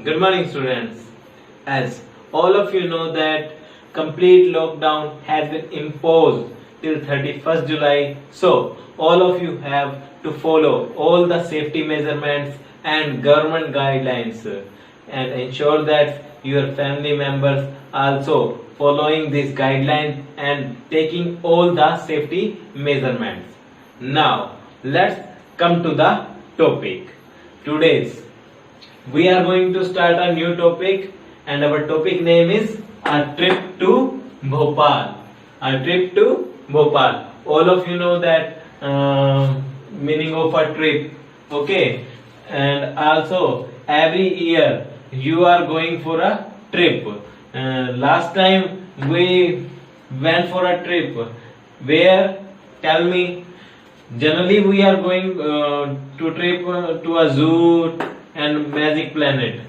Good morning, students. As all of you know that complete lockdown has been imposed till 31st July. So all of you have to follow all the safety measurements and government guidelines and ensure that your family members also following these guidelines and taking all the safety measurements. Now let's come to the topic. Today's we are going to start a new topic and our topic name is a trip to Bhopal. A trip to Bhopal. All of you know that meaning of a trip. Okay. And also every year you are going for a trip. Last time we went for a trip. Where? Tell me. Generally we are going to trip to a zoo and Magic Planet.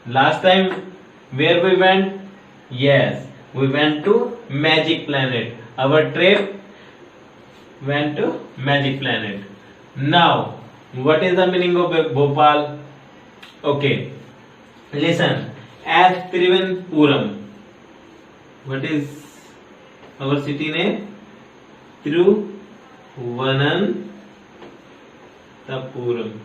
Last time where we went? Yes, we went to Magic Planet. Our trip went to Magic Planet. Now, what is the meaning of Bhopal? Okay, listen. At Thiruvananthapuram. What is our city name? Thiruvananthapuram.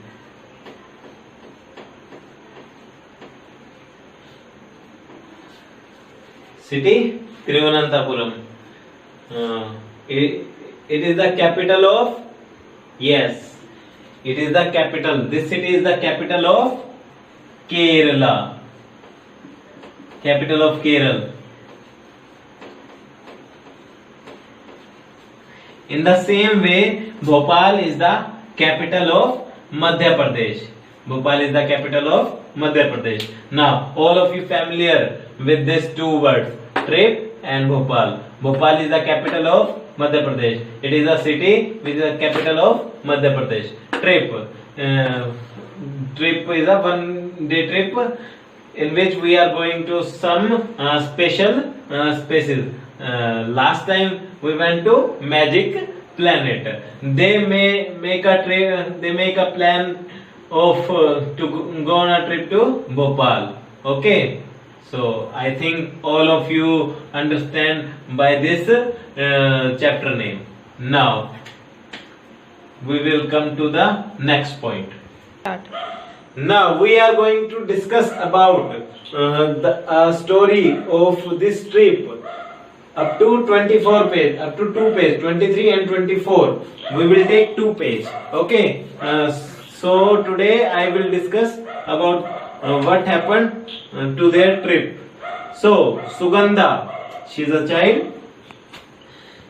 City Thiruvananthapuram. It is the capital of, yes, it is the capital. This city is the capital of Kerala. Capital of Kerala. In the same way, Bhopal is the capital of Madhya Pradesh. Bhopal is the capital of Madhya Pradesh. Now, all of you familiar with these two words, trip and Bhopal. Bhopal is the capital of Madhya Pradesh. It is a city which is the capital of Madhya Pradesh. Trip. Trip is a one-day trip in which we are going to some special spaces. Last time we went to Magic Planet. They may make a trip. They make a plan of to go on a trip to Bhopal. Okay. So I think all of you understand by this chapter name. Now we will come to the next point. Now we are going to discuss about the story of this trip up to 24 page, up to 2 page, 23 and 24. We will take 2 page. Okay. So today I will discuss about what happened to their trip. So Sugandha, she is a child.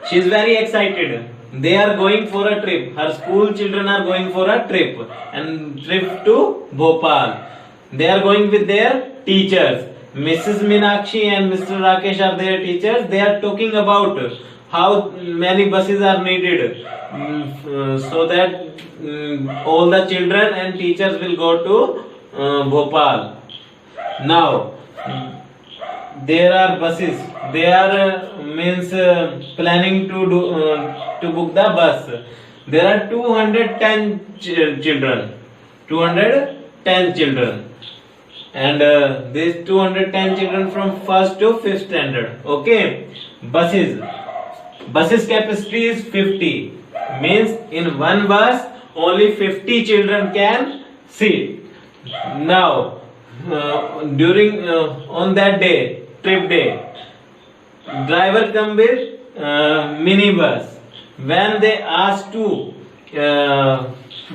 She is very excited. They are going for a trip. Her school children are going for a trip and trip to Bhopal. They are going with their teachers. Mrs. Meenakshi and Mr. Rakesh are their teachers. They are talking about how many buses are needed so that all the children and teachers will go to Bhopal. Now there are buses. They are planning to do to book the bus. There are 210 children. 210 children. And these 210 children from 1st to 5th standard. Okay. Buses capacity is 50. Means in one bus only 50 children can sit. Now during on that day, trip day, driver come with minibus. When they ask to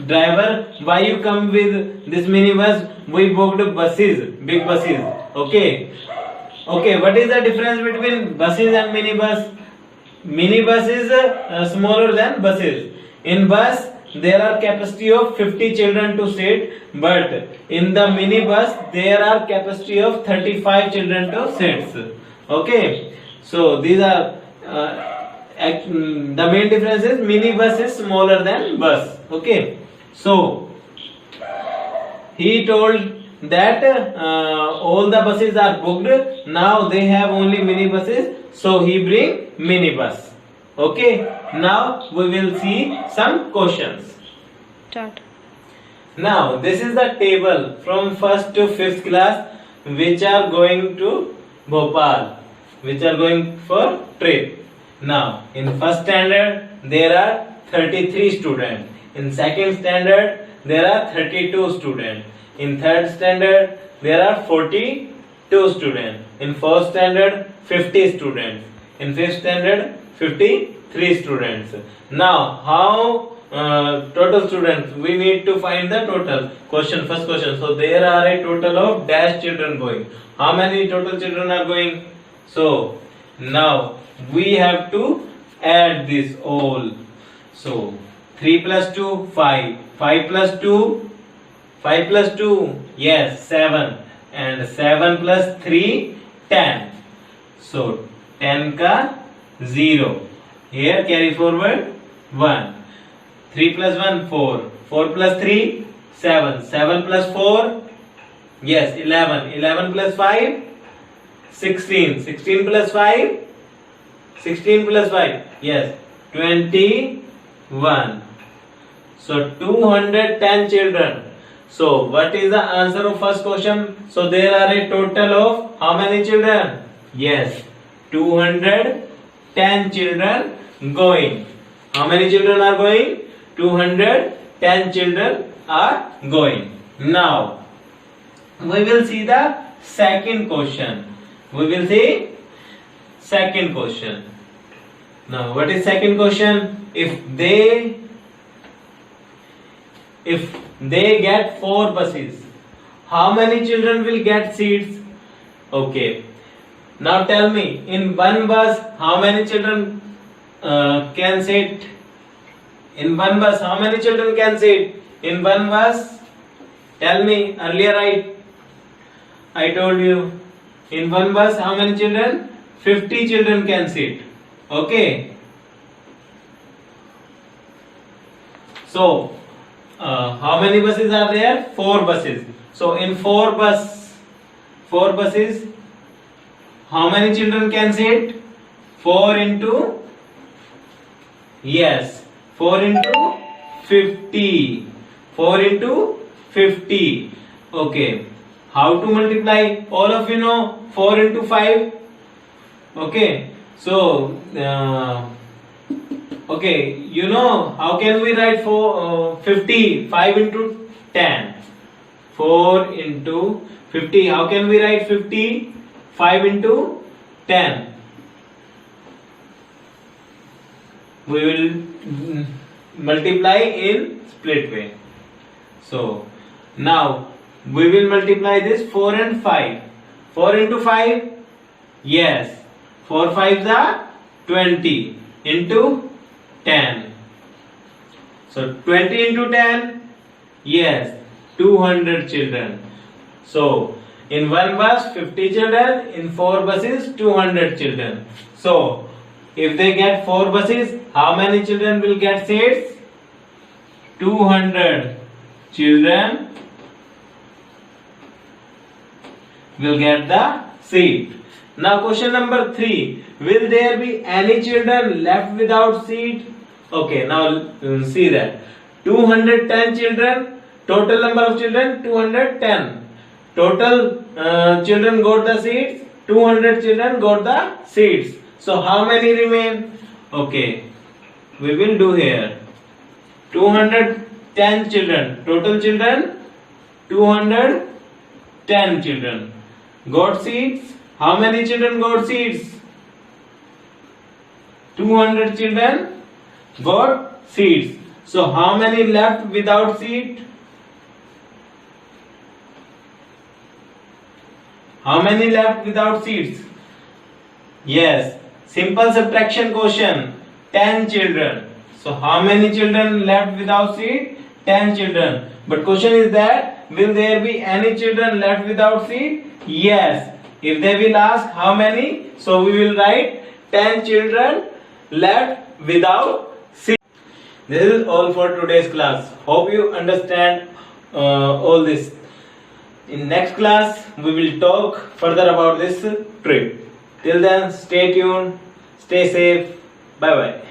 driver, why you come with this minibus? We booked buses, big buses. Okay. Okay, what is the difference between buses and minibus? Minibus is smaller than buses. In bus there are capacity of 50 children to sit, but in the minibus there are capacity of 35 children to sit. Okay, so these are the main difference is minibus is smaller than bus. Okay, so he told that all the buses are booked. Now they have only minibuses, so he bring minibus. Okay, now we will see some questions. Start. Now this is the table from first to fifth class which are going to Bhopal, which are going for trip. Now in first standard there are 33 students. In second standard there are 32 students. In third standard there are 42 students. In fourth standard 50 students. In fifth standard 53 students. Now how total students, we need to find the total. Question, first question. So there are a total of dash children going. How many total children are going? So now we have to add this all. So 3 plus 2 5, 5 plus 2 5 plus 2, yes, 7, and 7 plus 3 10. So 10 ka 0. Here carry forward 1. 3 plus 1 4, 4 plus 3 7, 7 plus 4, yes, 11, 11 plus 5 16, 16 plus 5 16 plus 5, yes, 21. So 210 children. So what is the answer of first question? So there are a total of how many children? Yes, 210 children going. How many children are going? 210 children are going. Now we will see the second question. We will see second question. Now what is second question? If they get 4 buses, how many children will get seats? Okay. Now tell me, in one bus how many children can sit? In one bus how many children can sit? In one bus, tell me, earlier I told you, in one bus how many children? 50 children can sit. Okay. So how many buses are there? 4 buses. So in 4 buses, how many children can sit? 4 into, yes, 4 into 50. 4 into 50. Okay. How to multiply? All of you know 4 into 5. Okay. So okay, you know how can we write 50? 5 into 10. 4 into 50. How can we write 50? 5 into 10. We will multiply in split way. So now we will multiply this 4 and 5. 4 into 5, yes, 4 5s are 20 into 10. So 20 into 10, yes, 200 children. So in one bus 50 children, in 4 buses 200 children. So if they get 4 buses, how many children will get seats? 200 children will get the seat. Now question number 3. Will there be any children left without seat? Okay, now see that. 210 children, total number of children 210. Total children got the seats, 200 children got the seats. So how many remain? Okay, we will do here. 210 children, total children 210 children. Got seats? How many children got seats? 200 children got seats. So how many left without seat? How many left without seats? Yes, simple subtraction question. 10 children. So how many children left without seat? 10 children. But question is that, will there be any children left without seat? Yes. If they will ask how many, so we will write 10 children left without seat. This is all for today's class. Hope you understand all this. In next class, we will talk further about this trip. Till then, stay tuned, stay safe. Bye bye.